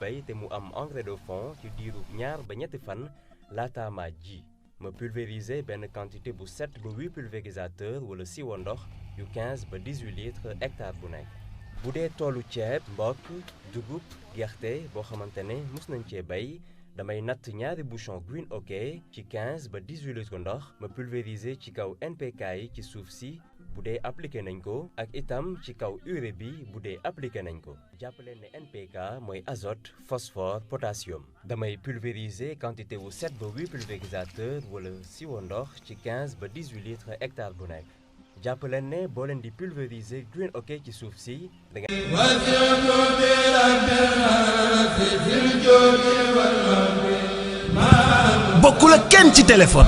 bay te mu am engrais de fond ci diiru ñaar ba ñetti fan laata ma ji ma pulvériser benn quantité bu 7 ba 8 pulvérisateur wala siwo ndox yu 15 ba 18 litres hectare bu nekk. bu dee toolu ceeb mbokk dugub gerte boo xamante ne mus nañ cee bay damay natt ñaari bouchon Green OK ci 15 ba 18 litres ndox ma pulvériser ci kaw NPK yi ci suuf si bu dee appliqué nañ ko ak itam ci kaw urée bi bu dee appliqué nañ ko jàppaleen ne NPK mooy azote phosphore potassium damay pulvériser quantité wu 7 ba 8 pulvérisateur wala siwo ndox ci 15 ba 18 litres hectare bu nekk jàppaleen ne boo leen di pulvériser Green OK ci suuf si da nga bokkul ak kenn ci téléphone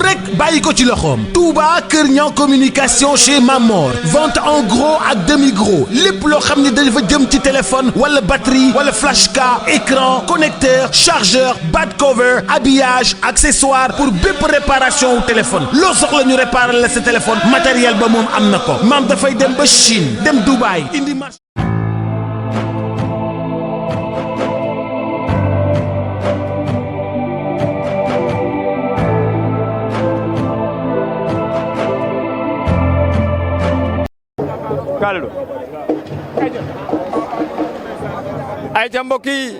rek bàyyi ko ci loxoom Touba Kër Niang communication chez Mamor vente en gros ak demi gros lépp loo xam ne dafa jëm ci téléphone wala batterie wala flash card écran connecteur chargeur back cover habillage accessoire pour bépp réparation wu téléphone loo soxla ñu réparer la sa téléphone matériel ba moom am na ko maam dafay dem ba Chine dem Dubaï indi marché. ay ca mbokk yi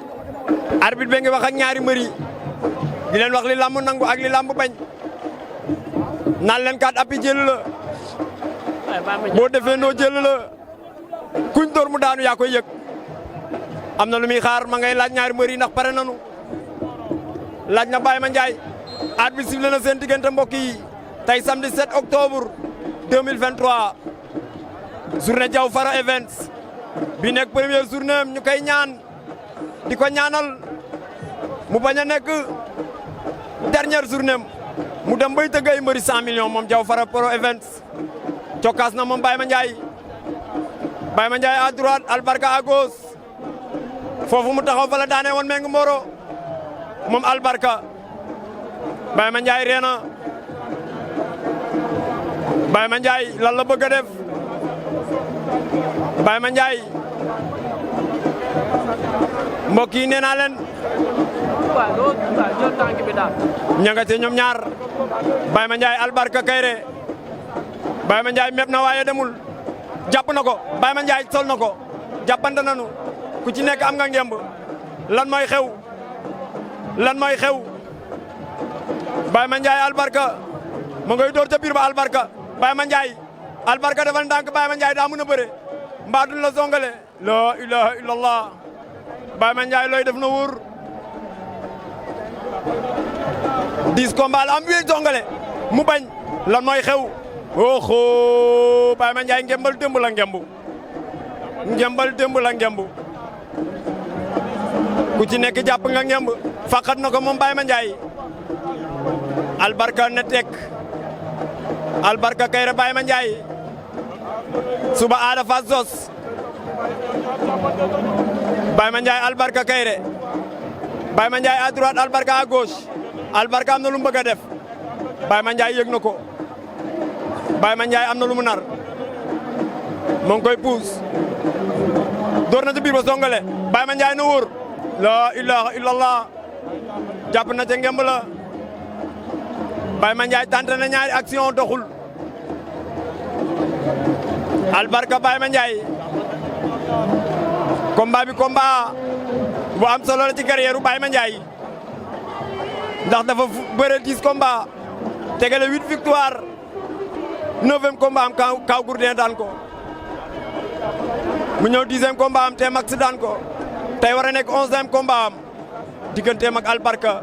arbitre bi ngi wax ak ñaari mbër yi di leen wax li lamb nangu ak li lamb bañ naan leen kat appi jël la boo defee noo jël la kuñ door mu daanu yaa koy yëg am na lu muy xaar ma ngay laaj ñaari mbër yi ndax pare nanu laaj na Baye Mandiaye arbitre sifflé na seen diggante mbokk yi tey samedi 7 octobre 2023 journée Diaw Fara Events bi nekk première journée am ñu koy ñaan di ko ñaanal mu bañ a nekk dernière journée am mu dem bay tëgg ay mbëri 100 millions moom Diaw Fara Pro Events cokkaas na moom Baye Mandiaye à droite Albarka à gauche foofu mu taxaw fa la daane woon Meng Mboro moom Albarka Baye Mandiaye reena Baye Mandiaye lan la bëgg a def Baye Mandiaye mbokk yi nee naa leen ña nga te ñoom ñaar Baye Mandiaye Albarka Kairé Baye Mandiaye mépp na waaye demul jàpp na ko Baye Mandiaye sol na ko jàppante nañu ku ci nekk am nga ngemb lan mooy xew Baye Mandiaye Albarka ma ngay door ca biir ba Albarka Baye Mandiaye Albarka defal ndànk Baye Mandiaye daa mën a bëre mbaa duñ la songale la ilaha illallah Baye Mandiaye looy def na wóor 10 combat la am 8 songale mu bañ lan mooy xew oxo Baye Mandiaye ngembal démb la ngemb ku ci nekk jàpp nga ngemb faqat na ko moom Baye Mandiaye Albarka ne tek Albarka Kairé Baye Mandiaye suba Ada Fass Zos Baye Mandiaye Albarka Kairé Baye Mandiaye à droite Albarka à gauche Albarka am na lu mu bëgg a def Baye Mandiaye yëg na ko Baye Mandiaye am na lu mu nar moo ngi koy puus door na ci biir ba songale Baye Mandiaye na wóor la ilaha illallah jàpp na ca ngemb la Baye Mandiaye tenté na ñaari action doxul Albarka Baye Mandiaye combat bi combat bu am solo la ci carrière Baye Mandiaye ndax dafa bëre 10 combat tegale 8 victoire 9e combat am kaw Gourdin daan ko mu ñëw 10e combat am te max daan ko tey war a nekk 11e combat am digganteem ak Albarka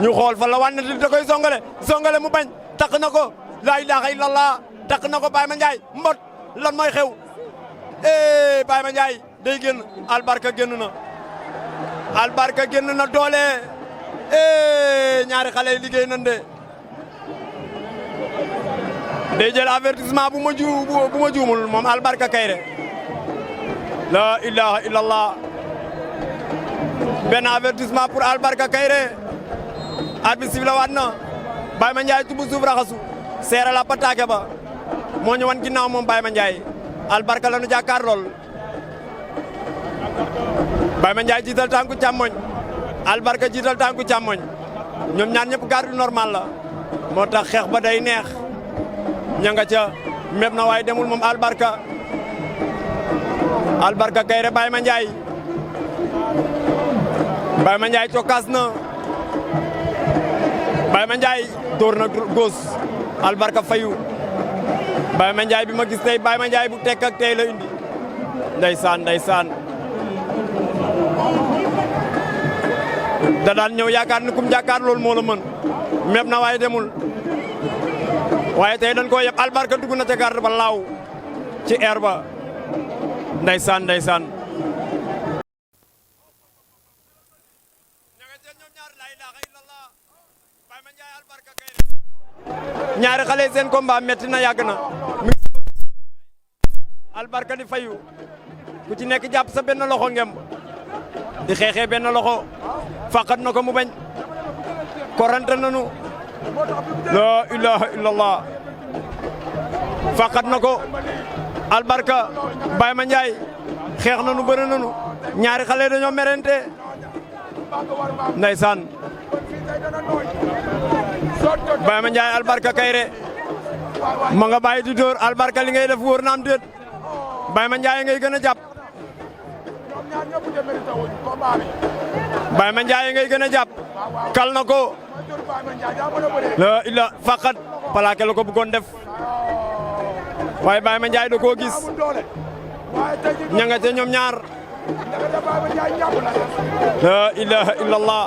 ñu xool fa la wànn da koy songale mu bañ takk na ko la ilaha illallah takk na ko Baye Mandiaye mbot lan mooy xew Baye Mandiaye day génn Albarka génn na doole ñaari xale yi liggéey nañ de day jël avertissement bu ma juumul moom Albarka Kairé la ilaha illallah benn avertissement pour Albarka Kairé arbitre sifflé waat na Baye Mandiaye tubu suuf raxasu seere la pataake ba moo ñu wan ginnaaw moom Baye Mandiaye Albarka la nu jàkkaar lool Baye Mandiaye jiital tànku càmmoñ Albarka jiital tànku càmmoñ ñoom ñaar ñëpp garde normal la moo tax xeex ba day neex ña nga ca méb na waaye demul moom Albarka Kaïré Baye Mandiaye cokkaas na Baye Mandiaye dóor na góos Albarka fayu Baye Mandiaye bi ma gis tey Baye Mandiaye bu tekk ak tey la indi ndeysaan da daan ñëw yaakaar ni kum jàkkaar loolu moo la mën méb na waaye demul waaye tey dañ koo yeb Albarka dugg na ca garde ba laaw ci air ba ndeysaan ñaari xale seen combat metti na yàgg na Albarka di fayu ku ci nekk jàpp sa benn loxo ngem di xeexee benn loxo faqat na ko mu bañ korante nanu la ilaha illallah faqat na ko Albarka Baye Mandiaye xeex nanu bëre nanu ñaari xale dañoo merente ndeysaan Baye Mandiaye Albarka Kaïré ma nga bàyyi di dóor Albarka li ngay def wóor na am déet Baye Mandiaye ngay gën a jàpp Baye Mandiaye ngay gën a jàpp kal na ko la illa faqat plaqué la ko bëggoon def waaye Baye Mandiaye da koo gis ña nga ca ñoom ñaar la ilaha illallah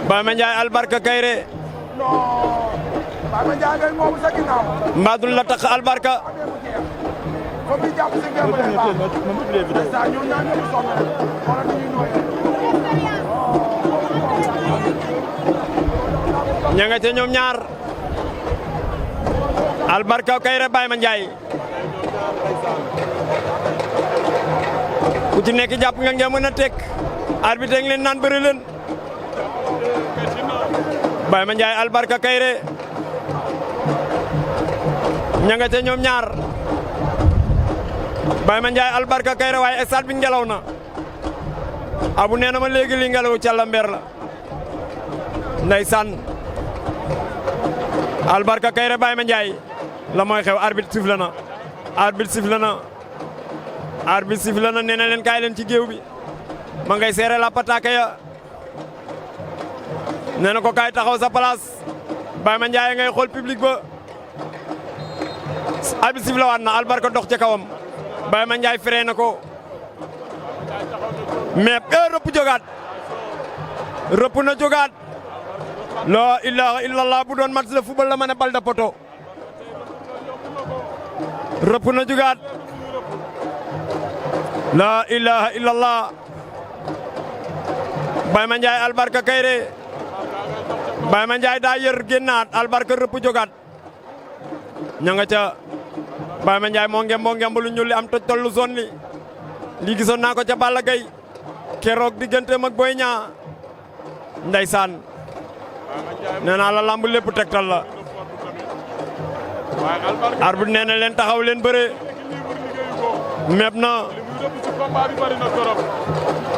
Baye Mandiaye Albarka Kaïré mbadul la tax Albarka ña nga ca ñoom ñaar Albarka Kaïré Baye Mandiaye ku ci nekk jàpp nga ngeen mën a teg arbitre ngi leen naan bëri leen Baye Mandiaye Albarka Kaïré ña nga ca ñoom ñaar Baye Mandiaye Albarka Kaïré waaye stade bi ngelaw na abu nee na ma léegi li ngelaw ca Lamber la ndeysaan Albarka Kaïré Baye Mandiaye la mooy xew arbitre sifflé na arbitre sifflé na nee na leen kaay leen ci géew bi ma ngay seere la pataaka ya nee na ko kaay taxaw sa place Baye Mandiaye ngay xool public ba arbitre sifflé waat na Albarka dox ca kawam Baye Mandiaye feree na ko mais rëpp na jógaat la ilaha illallah bu doon match de football la ma ne bal de poto rëpp na jógaat la ilaha illallah Baye Mandiaye Albarka Kaïré Baye Mandiaye daa yër génnaat Albarka rëpp jógaat ña nga ca Baye Mandiaye moo ngem lu ñuul li am toj tollu zone li gisoon naa ko ca Balla Gaye keroog digganteem ak Boy Niang ndeysaan nee naa la lamb lépp tegtal la arbitre nee na leen taxaw leen bëre méb na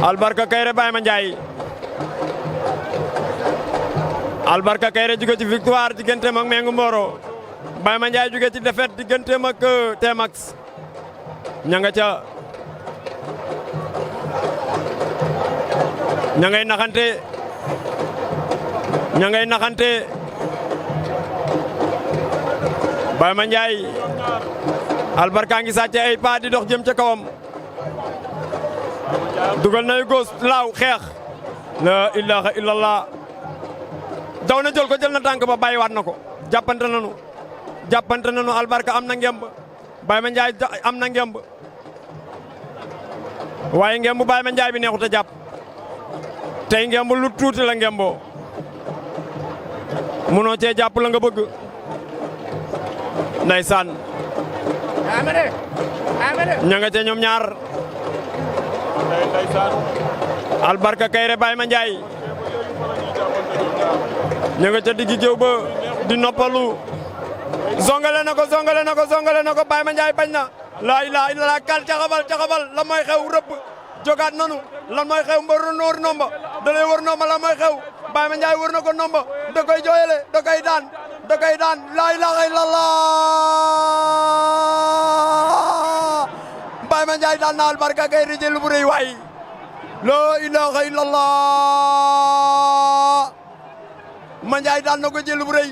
Albarka Kaïré Baye Mandiaye Albarka Kaïré jóge ci victoire digganteem ak Mengu Mboro Baye Mandiaye jóge ci défaite digganteem ak Tmax ña nga ca ña ngay naxante Baye Mandiaye Albarka ngi sàcce ay pas di dox jëm ca kawam dugal nay góos laaw xeex la ilaha illallah daw na jël ko jël na tànk ba bàyyiwaat na ko jàppante nanu Albarka am na ngemb Baye Mandiaye am na ngemb waaye ngemb Baye Mandiaye bi neexut a jàpp tey ngemb lu tuuti la ngemboo munoo cee jàpp la nga bëgg ndeysaan ña nga ca ñoom ñaar Albarka Kaïré Baye Mandiaye ña nga ca diggi géew ba di noppalu zongale na ko Baye Mandiaye bañ na laa ilaaha illallaah kal caxabal lan mooy xew rëbb jogaat nanu lan mooy xew mba wër nomba da lay wër nomba lan mooy xew Baye Mandiaye wër na ko nomba da koy jooyale da koy daan laa ilaaha illallaah Baye Mandiaye daan na Albarka Kaïré jël bu rëy waay laa ilaaha illallaah Mandiaye daan na ko jël bu rëy